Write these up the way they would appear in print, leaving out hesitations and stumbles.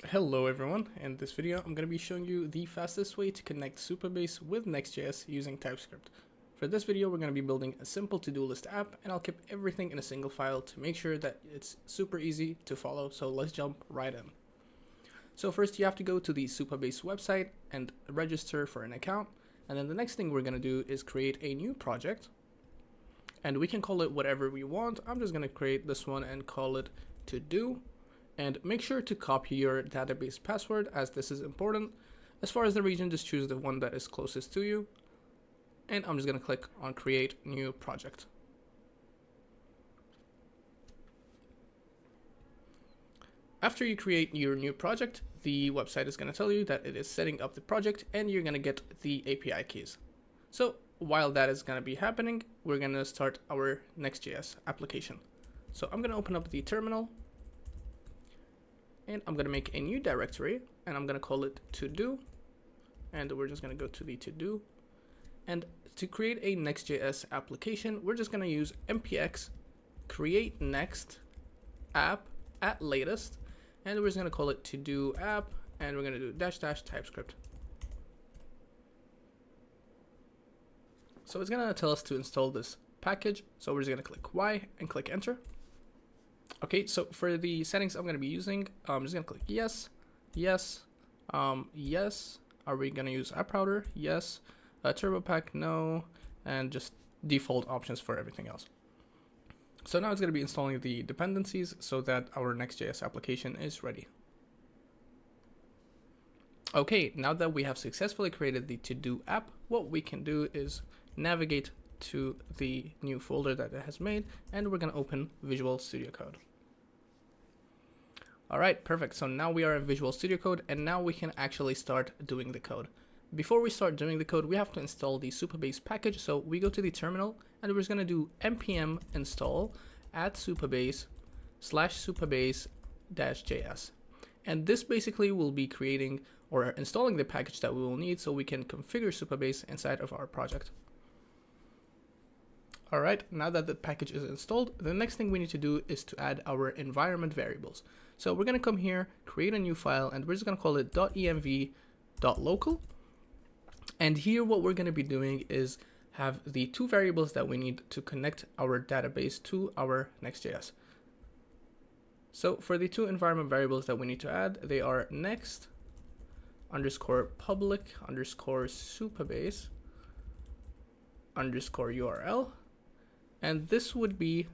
Hello everyone, in this video I'm going to be showing you the fastest way to connect Supabase with Next.js using TypeScript. For this video we're going to be building a simple to-do list app, and I'll keep everything in a single file to make sure that it's super easy to follow, so let's jump right in. So first you have to go to the Supabase website and register for an account, and then the next thing we're going to do is create a new project, and we can call it whatever we want. I'm just going to create this one and call it to-do. And make sure to copy your database password, as this is important. As far as the region, just choose the one that is closest to you. And I'm just going to click on create new project. After you create your new project, the website is going to tell you that it is setting up the project and you're going to get the API keys. So while that is going to be happening, we're going to start our Next.js application. So I'm going to open up the terminal. And I'm going to make a new directory and I'm going to call it to-do. And we're just going to go to the to-do. And to create a Next.js application, we're just going to use npx create next app at latest. And we're just going to call it to-do app. And we're going to do -- TypeScript. So it's going to tell us to install this package. So we're just going to click Y and click enter. Okay, so for the settings I'm going to be using, I'm just going to click yes, yes, yes. Are we going to use app router? Yes. Turbo pack? No. And just default options for everything else. So now it's going to be installing the dependencies so that our Next.js application is ready. Okay, now that we have successfully created the to-do app, what we can do is navigate to the new folder that it has made, and we're going to open Visual Studio Code. All right, perfect. So now we are in Visual Studio Code, and now we can actually start doing the code. Before we start doing the code, we have to install the Supabase package. So we go to the terminal, and we're just going to do npm install @supabase /supabase-js. And this basically will be creating or installing the package that we will need so we can configure Supabase inside of our project. All right, now that the package is installed, the next thing we need to do is to add our environment variables. So we're going to come here, create a new file, and we're just going to call it .env.local. And here what we're going to be doing is have the two variables that we need to connect our database to our Next.js. So for the two environment variables that we need to add, they are next _public _supabase _URL. And this would be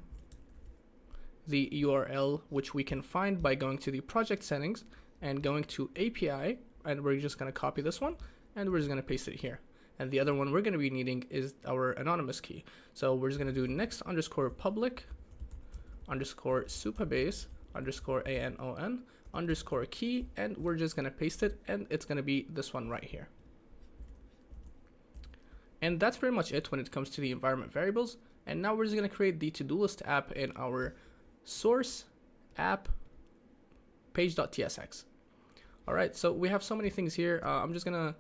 the URL which we can find by going to the project settings and going to API, and we're just going to copy this one and we're just going to paste it here. And the other one we're going to be needing is our anonymous key. So we're just going to do next _public _supabase _anon _key, and we're just going to paste it, and it's going to be this one right here. And that's pretty much it when it comes to the environment variables. And now we're just going to create the to-do list app in our source app page.tsx. All right, so we have so many things here. I'm just going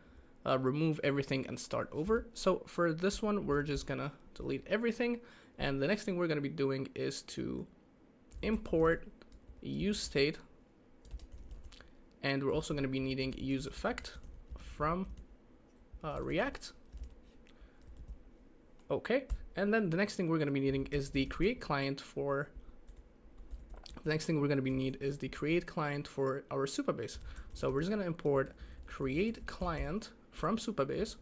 to remove everything and start over. So for this one, we're just going to delete everything. And the next thing we're going to be doing is to import useState. And we're also going to be needing useEffect from React. Okay, and then the next thing we're going to be needing is the create client for our Supabase. So we're just going to import create client from Supabase.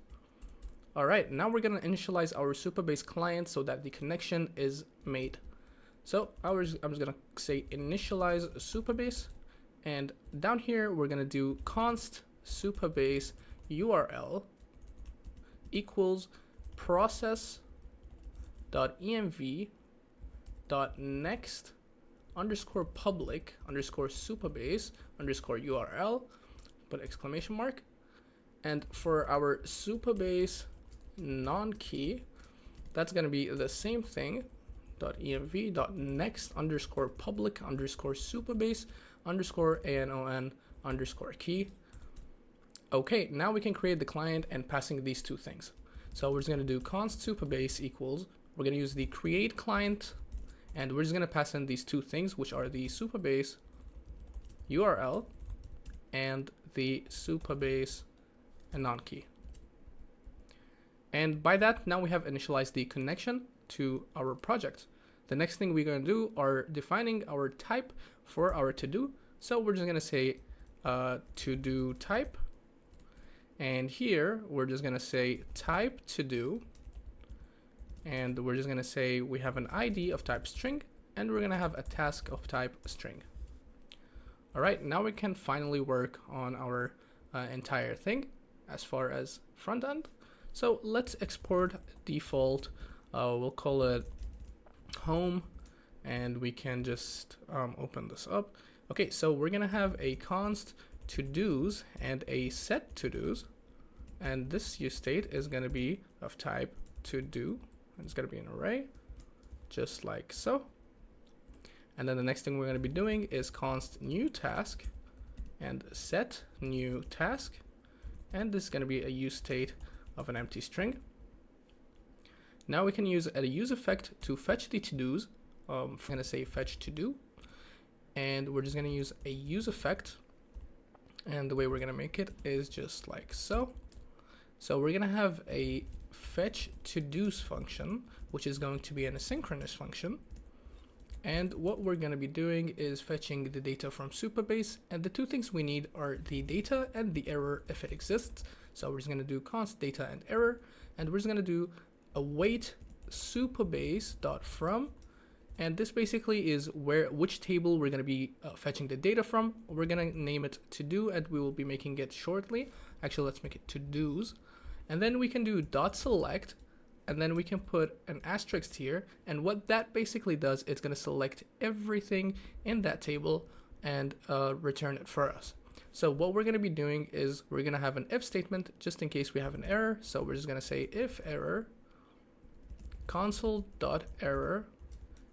All right, now we're going to initialize our Supabase client so that the connection is made. So I'm just going to say initialize Supabase, and down here we're going to do const Supabase URL equals process.env.next _public _supabase _URL, put exclamation mark. And for our Supabase non-key, that's going to be the same thing, .env.next _public _supabase _anon _key. Okay, now we can create the client and passing these two things. So we're just going to do const Supabase equals, we're going to use the create client, and we're just going to pass in these two things, which are the Supabase URL and the Supabase anon key. And by that, now we have initialized the connection to our project. The next thing we're going to do are defining our type for our to-do. So we're just going to say to-do type. And here, we're just going to say type to-do. And we're just going to say we have an ID of type string, and we're going to have a task of type string. All right, now we can finally work on our entire thing as far as front end. So let's export default. We'll call it home, and we can just open this up. Okay, so we're gonna have a const to-dos and a set to-dos, and this use state is gonna be of type to-do, and it's gonna be an array, just like so. And then the next thing we're gonna be doing is const new task and set new task, and this is gonna be a use state of an empty string. Now we can use a use effect to fetch the to-dos. I'm gonna say fetch to-do, and we're just gonna use a use effect, and the way we're gonna make it is just like so. So we're gonna have a fetch to-dos function, which is going to be an asynchronous function. And what we're going to be doing is fetching the data from Supabase, and the two things we need are the data and the error if it exists. So we're just going to do const data and error, and we're just going to do await supabase.from, and this basically is which table we're going to be fetching the data from. We're going to name it to do, and we will be making it shortly. Actually, let's make it to do's, and then we can do dot select, and then we can put an asterisk here, and what that basically does, it's going to select everything in that table and return it for us. So what we're going to be doing is we're going to have an if statement just in case we have an error. So we're just going to say if error console.error,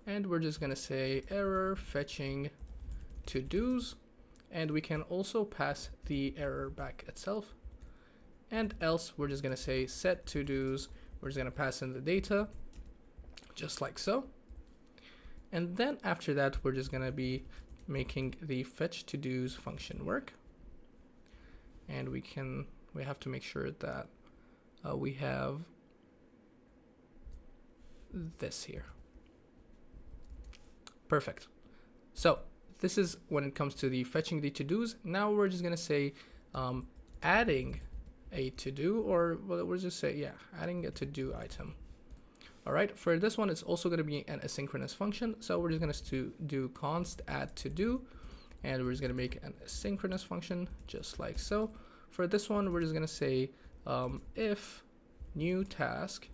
and we're just going to say error fetching to-dos, and we can also pass the error back itself. And else we're just going to say set to-dos. We're just going to pass in the data just like so. And then after that, we're just going to be making the fetch to-dos function work. And we have to make sure that we have this here. Perfect. So this is when it comes to the fetching the to-dos. Now we're just going to say adding a to-do, or we'll just say, yeah, adding a to-do item. All right, for this one, it's also going to be an asynchronous function. So we're just going to do const add to-do, and we're just going to make an asynchronous function just like so. For this one, we're just going to say if new task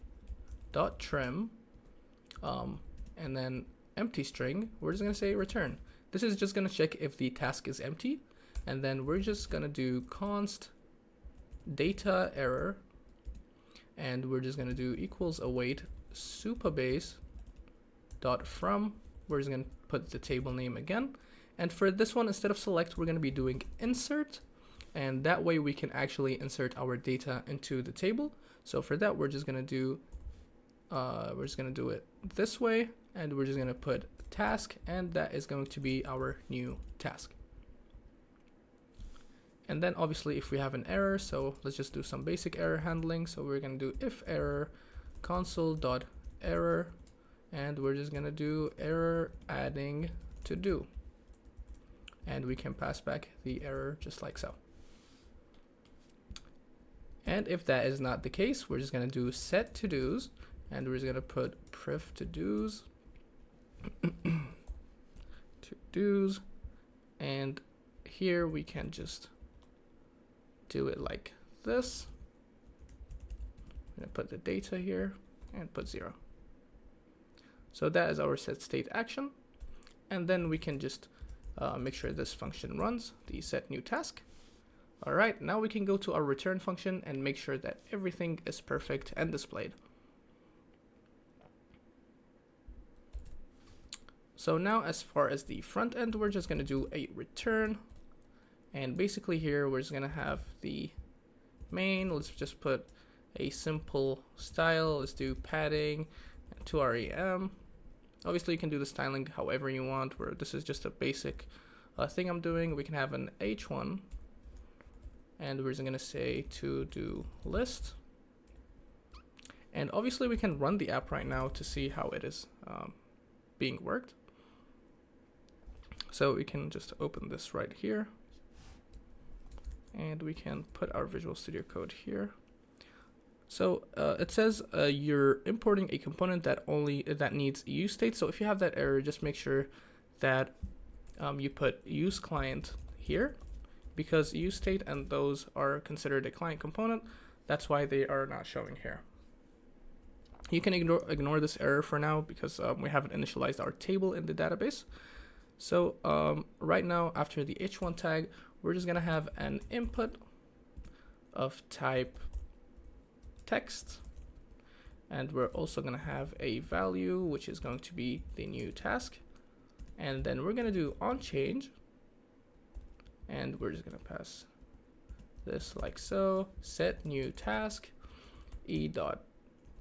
dot trim, and then empty string, we're just going to say return. This is just going to check if the task is empty, and then we're just going to do const data error, and we're just going to do equals await supabase dot from. We're just going to put the table name again, and for this one, instead of select, we're going to be doing insert, and that way we can actually insert our data into the table. So for that, we're just going to do it this way, and we're just going to put task, and that is going to be our new task. And then obviously if we have an error, so let's just do some basic error handling. So we're going to do if error console.error, and we're just going to do error adding to do, and we can pass back the error just like so. And if that is not the case, we're just going to do set to do's, and we're just going to put pref to do's to do's, and here we can just do it like this. I'm going to put the data here and put 0. So that is our set state action. And then we can just make sure this function runs, the set new task. All right, now we can go to our return function and make sure that everything is perfect and displayed. So now as far as the front end, we're just going to do a return. And basically here, we're just going to have the main. Let's just put a simple style. Let's do padding to rem. Obviously, you can do the styling however you want, where this is just a basic thing I'm doing. We can have an h1 and we're just going to say to-do list. And obviously we can run the app right now to see how it is being worked. So we can just open this right here, and we can put our Visual Studio Code here. So it says you're importing a component that needs use state. So if you have that error, just make sure that you put use client here, because use state and those are considered a client component. That's why they are not showing here. You can ignore this error for now, because we haven't initialized our table in the database. So right now, after the h1 tag, we're just gonna have an input of type text, and we're also gonna have a value, which is going to be the new task. And then we're gonna do on change, and we're just gonna pass this like so. Set new task e dot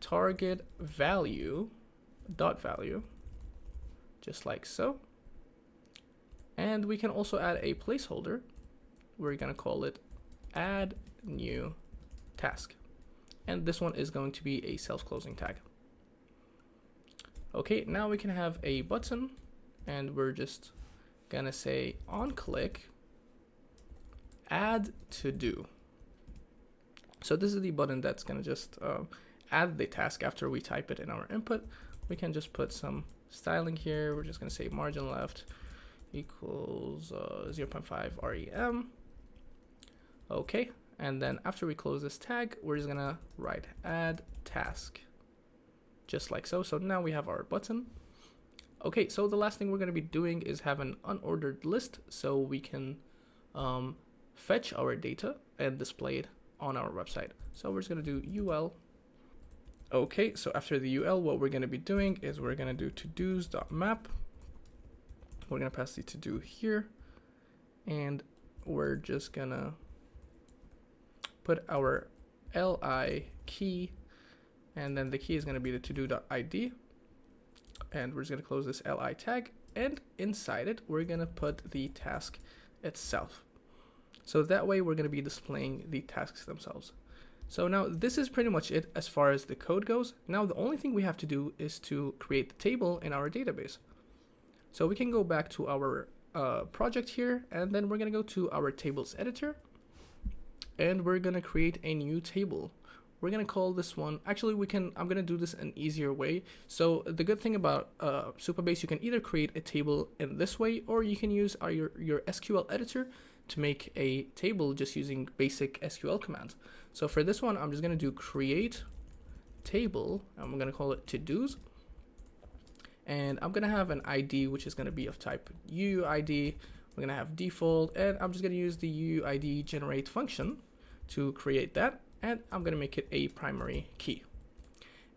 target value dot value, just like so. And we can also add a placeholder. We're gonna call it add new task, and this one is going to be a self-closing tag. Okay, now we can have a button, and we're just gonna say on click add to do. So this is the button that's gonna just add the task after we type it in our input. We can just put some styling here. We're just gonna say margin left equals 0.5 rem. Okay, and then after we close this tag, we're just gonna write add task, just like so. So now we have our button. Okay, so the last thing we're gonna be doing is have an unordered list, so we can fetch our data and display it on our website. So we're just gonna do ul. Okay, so after the ul, what we're gonna be doing is we're gonna do todos.map. We're gonna pass the to do here, and we're just gonna put our li key, and then the key is gonna be the todo.id, and we're just gonna close this li tag, and inside it we're gonna put the task itself. So that way we're gonna be displaying the tasks themselves. So now this is pretty much it as far as the code goes. Now the only thing we have to do is to create the table in our database. So we can go back to our project here, and then we're gonna go to our tables editor, and we're gonna create a new table. We're gonna call this one, actually I'm gonna do this an easier way. So the good thing about Supabase, you can either create a table in this way, or you can use your SQL editor to make a table just using basic SQL commands. So for this one, I'm just gonna do create table, and I'm gonna call it to-dos. And I'm gonna have an ID, which is gonna be of type UUID. We're gonna have default, and I'm just gonna use the UUID generate function to create that, and I'm gonna make it a primary key.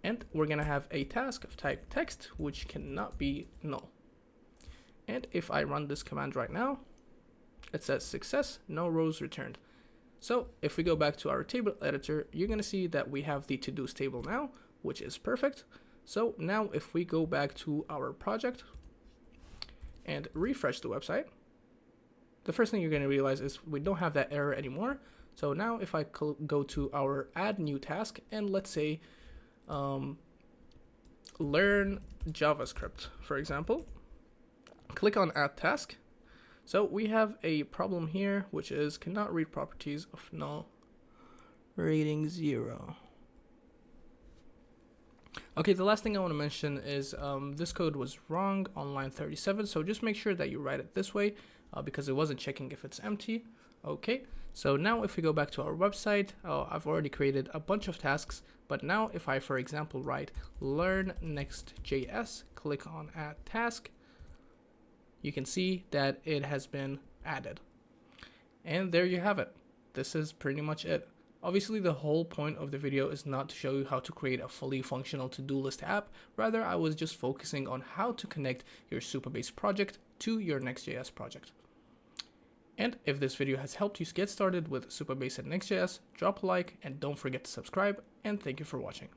And we're gonna have a task of type text, which cannot be null. And if I run this command right now, it says success, no rows returned. So if we go back to our table editor, you're gonna see that we have the to-dos table now, which is perfect. So now if we go back to our project and refresh the website, the first thing you're going to realize is we don't have that error anymore. So now if I go to our add new task, and let's say learn JavaScript, for example, click on add task. So we have a problem here, which is cannot read properties of null, rating 0. Okay, the last thing I want to mention is this code was wrong on line 37, so just make sure that you write it this way because it wasn't checking if it's empty. Okay, so now if we go back to our website, I've already created a bunch of tasks, but now if I, for example, write learn Next.js, click on add task, you can see that it has been added. And there you have it. This is pretty much it. Obviously, the whole point of the video is not to show you how to create a fully functional to-do list app. Rather, I was just focusing on how to connect your Supabase project to your Next.js project. And if this video has helped you get started with Supabase and Next.js, drop a like and don't forget to subscribe, and thank you for watching.